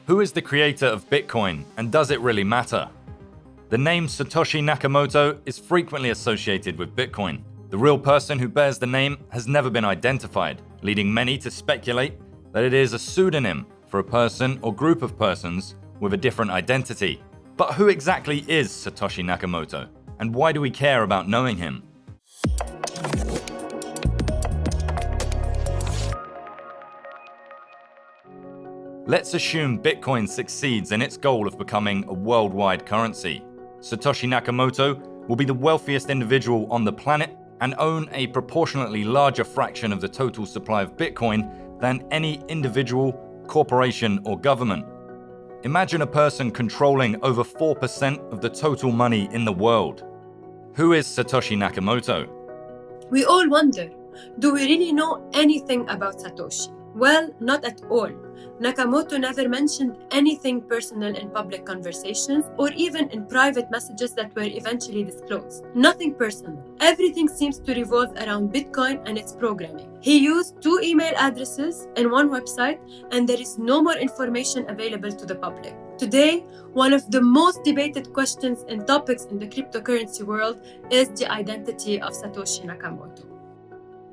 Who is the creator of Bitcoin, and does it really matter? The name Satoshi Nakamoto is frequently associated with Bitcoin. The real person who bears the name has never been identified, leading many to speculate that it is a pseudonym for a person or group of persons with a different identity. But who exactly is Satoshi Nakamoto, and why do we care about knowing him? Let's assume Bitcoin succeeds in its goal of becoming a worldwide currency. Satoshi Nakamoto will be the wealthiest individual on the planet and own a proportionately larger fraction of the total supply of Bitcoin than any individual, corporation, or government. Imagine a person controlling over 4% of the total money in the world. Who is Satoshi Nakamoto? We all wonder, do we really know anything about Satoshi? Well, not at all. Nakamoto never mentioned anything personal in public conversations or even in private messages that were eventually disclosed. Nothing personal. Everything seems to revolve around Bitcoin and its programming. He used 2 email addresses and 1 website, and there is no more information available to the public. Today, one of the most debated questions and topics in the cryptocurrency world is the identity of Satoshi Nakamoto.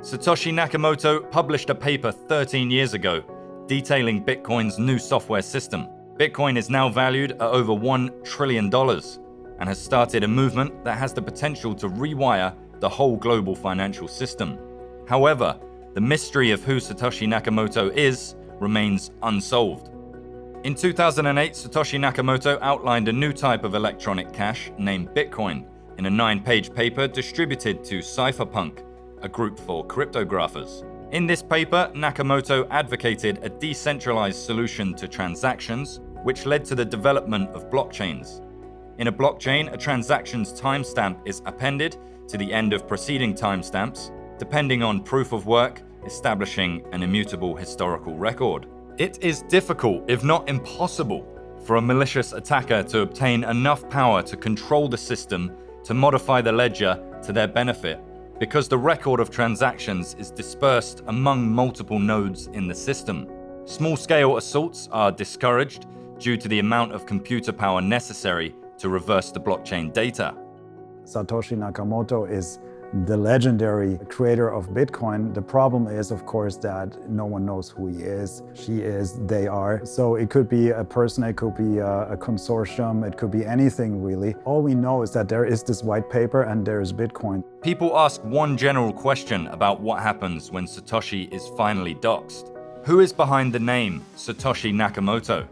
Satoshi Nakamoto published a paper 13 years ago detailing Bitcoin's new software system. Bitcoin is now valued at over $1 trillion and has started a movement that has the potential to rewire the whole global financial system. However, the mystery of who Satoshi Nakamoto is remains unsolved. In 2008, Satoshi Nakamoto outlined a new type of electronic cash named Bitcoin in a 9-page paper distributed to Cypherpunk, a group for cryptographers. In this paper, Nakamoto advocated a decentralized solution to transactions, which led to the development of blockchains. In a blockchain, a transaction's timestamp is appended to the end of preceding timestamps, depending on proof of work, establishing an immutable historical record. It is difficult, if not impossible, for a malicious attacker to obtain enough power to control the system to modify the ledger to their benefit, because the record of transactions is dispersed among multiple nodes in the system. Small-scale assaults are discouraged due to the amount of computer power necessary to reverse the blockchain data. Satoshi Nakamoto is the legendary creator of Bitcoin. The problem is, of course, that no one knows who he is, she is, they are. So it could be a person, it could be a consortium, it could be anything really. All we know is that there is this white paper and there is Bitcoin. People ask one general question about what happens when Satoshi is finally doxed. Who is behind the name Satoshi Nakamoto?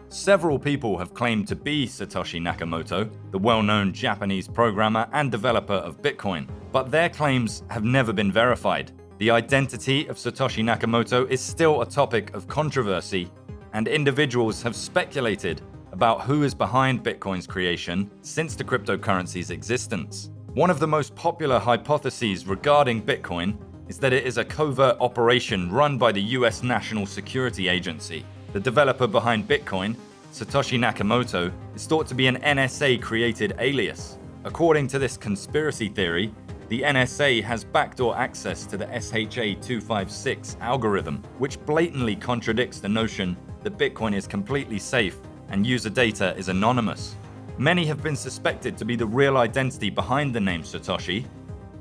Several people have claimed to be Satoshi Nakamoto, the well-known Japanese programmer and developer of Bitcoin, but their claims have never been verified. The identity of Satoshi Nakamoto is still a topic of controversy, and individuals have speculated about who is behind Bitcoin's creation since the cryptocurrency's existence. One of the most popular hypotheses regarding Bitcoin is that it is a covert operation run by the US National Security Agency. The developer behind Bitcoin, Satoshi Nakamoto, is thought to be an NSA-created alias. According to this conspiracy theory, the NSA has backdoor access to the SHA-256 algorithm, which blatantly contradicts the notion that Bitcoin is completely safe and user data is anonymous. Many have been suspected to be the real identity behind the name Satoshi.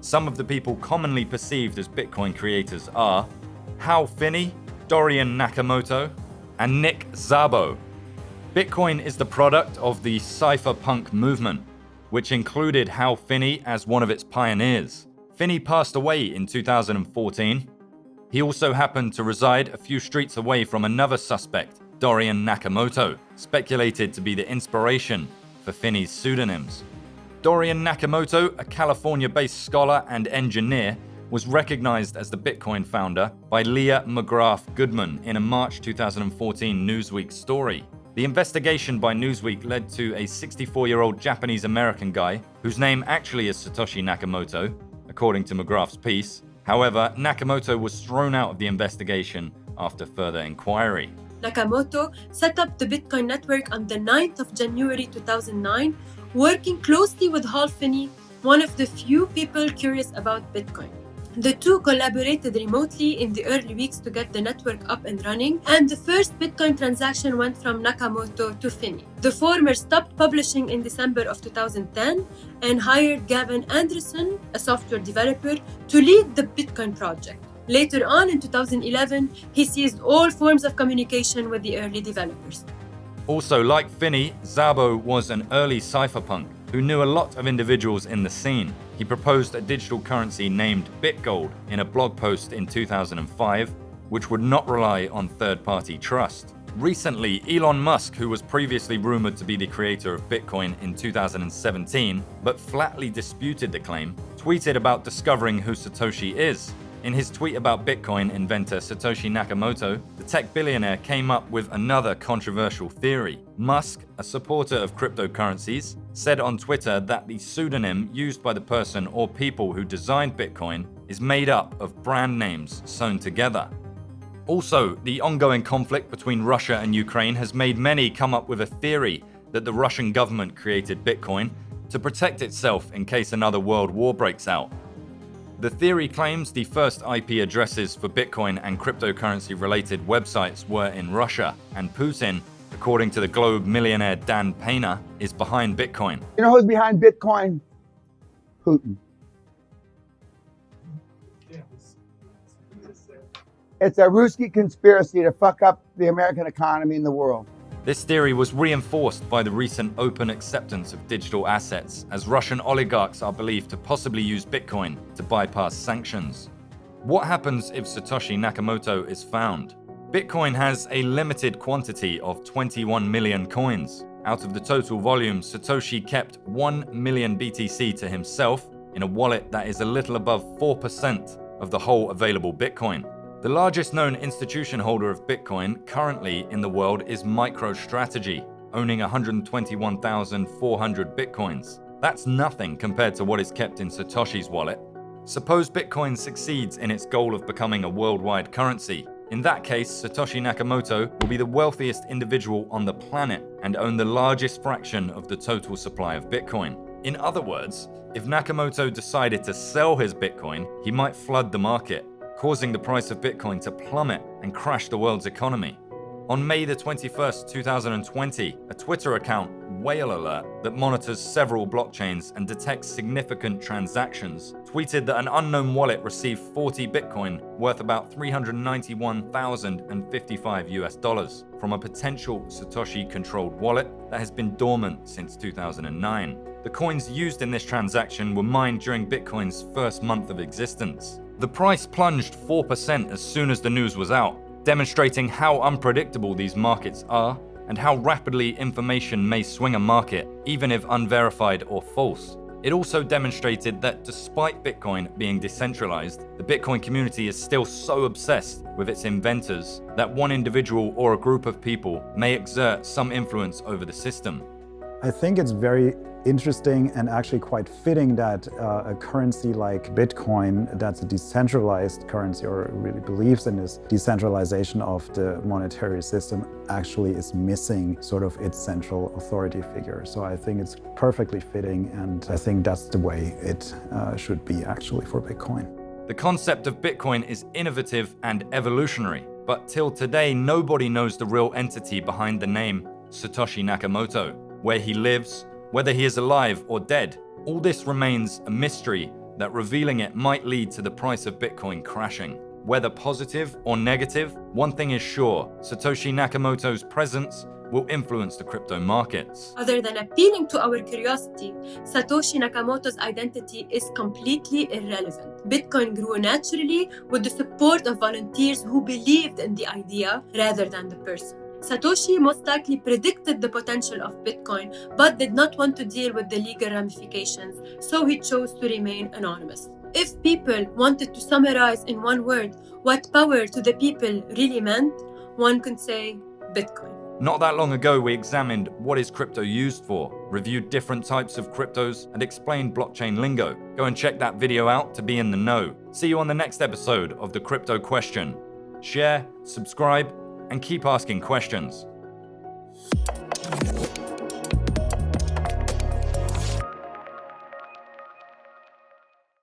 Some of the people commonly perceived as Bitcoin creators are Hal Finney, Dorian Nakamoto, and Nick Szabo. Bitcoin is the product of the cypherpunk movement, which included Hal Finney as one of its pioneers. Finney passed away in 2014. He also happened to reside a few streets away from another suspect, Dorian Nakamoto, speculated to be the inspiration for Finney's pseudonyms. Dorian Nakamoto, a California-based scholar and engineer, was recognized as the Bitcoin founder by Leah McGrath Goodman in a March 2014 Newsweek story. The investigation by Newsweek led to a 64-year-old Japanese-American guy, whose name actually is Satoshi Nakamoto, according to McGrath's piece. However, Nakamoto was thrown out of the investigation after further inquiry. Nakamoto set up the Bitcoin network on the 9th of January 2009, working closely with Hal Finney, one of the few people curious about Bitcoin. The two collaborated remotely in the early weeks to get the network up and running, and the first Bitcoin transaction went from Nakamoto to Finney. The former stopped publishing in December of 2010 and hired Gavin Anderson, a software developer, to lead the Bitcoin project. Later on in 2011, he seized all forms of communication with the early developers. Also, like Finney, Szabo was an early cypherpunk who knew a lot of individuals in the scene. He proposed a digital currency named BitGold in a blog post in 2005, which would not rely on third-party trust. Recently, Elon Musk, who was previously rumored to be the creator of Bitcoin in 2017, but flatly disputed the claim, tweeted about discovering who Satoshi is. In his tweet about Bitcoin inventor Satoshi Nakamoto, the tech billionaire came up with another controversial theory. Musk, a supporter of cryptocurrencies, said on Twitter that the pseudonym used by the person or people who designed Bitcoin is made up of brand names sewn together. Also, the ongoing conflict between Russia and Ukraine has made many come up with a theory that the Russian government created Bitcoin to protect itself in case another world war breaks out. The theory claims the first IP addresses for Bitcoin and cryptocurrency-related websites were in Russia, and Putin, according to the Globe millionaire Dan Painter, is behind Bitcoin. You know who's behind Bitcoin? Putin. It's a Ruski conspiracy to fuck up the American economy and the world. This theory was reinforced by the recent open acceptance of digital assets, as Russian oligarchs are believed to possibly use Bitcoin to bypass sanctions. What happens if Satoshi Nakamoto is found? Bitcoin has a limited quantity of 21 million coins. Out of the total volume, Satoshi kept 1 million BTC to himself in a wallet that is a little above 4% of the whole available Bitcoin. The largest known institution holder of Bitcoin currently in the world is MicroStrategy, owning 121,400 Bitcoins. That's nothing compared to what is kept in Satoshi's wallet. Suppose Bitcoin succeeds in its goal of becoming a worldwide currency. In that case, Satoshi Nakamoto will be the wealthiest individual on the planet and own the largest fraction of the total supply of Bitcoin. In other words, if Nakamoto decided to sell his Bitcoin, he might flood the market, causing the price of Bitcoin to plummet and crash the world's economy. On May the 21st, 2020, a Twitter account, Whale Alert, that monitors several blockchains and detects significant transactions, tweeted that an unknown wallet received 40 Bitcoin worth about $391,055 from a potential Satoshi-controlled wallet that has been dormant since 2009. The coins used in this transaction were mined during Bitcoin's first month of existence. The price plunged 4% as soon as the news was out, demonstrating how unpredictable these markets are and how rapidly information may swing a market, even if unverified or false. It also demonstrated that despite Bitcoin being decentralized, the Bitcoin community is still so obsessed with its inventors that one individual or a group of people may exert some influence over the system. I think it's very interesting and actually quite fitting that a currency like Bitcoin, that's a decentralized currency or really believes in this decentralization of the monetary system, actually is missing sort of its central authority figure. So I think it's perfectly fitting, and I think that's the way it should be actually for Bitcoin. The concept of Bitcoin is innovative and evolutionary, but till today nobody knows the real entity behind the name Satoshi Nakamoto, where he lives, whether he is alive or dead. All this remains a mystery that revealing it might lead to the price of Bitcoin crashing. Whether positive or negative, one thing is sure: Satoshi Nakamoto's presence will influence the crypto markets. Other than appealing to our curiosity, Satoshi Nakamoto's identity is completely irrelevant. Bitcoin grew naturally with the support of volunteers who believed in the idea rather than the person. Satoshi most likely predicted the potential of Bitcoin, but did not want to deal with the legal ramifications, so he chose to remain anonymous. If people wanted to summarize in one word what power to the people really meant, one could say Bitcoin. Not that long ago, we examined what is crypto used for, reviewed different types of cryptos, and explained blockchain lingo. Go and check that video out to be in the know. See you on the next episode of The Crypto Question. Share, subscribe, and keep asking questions.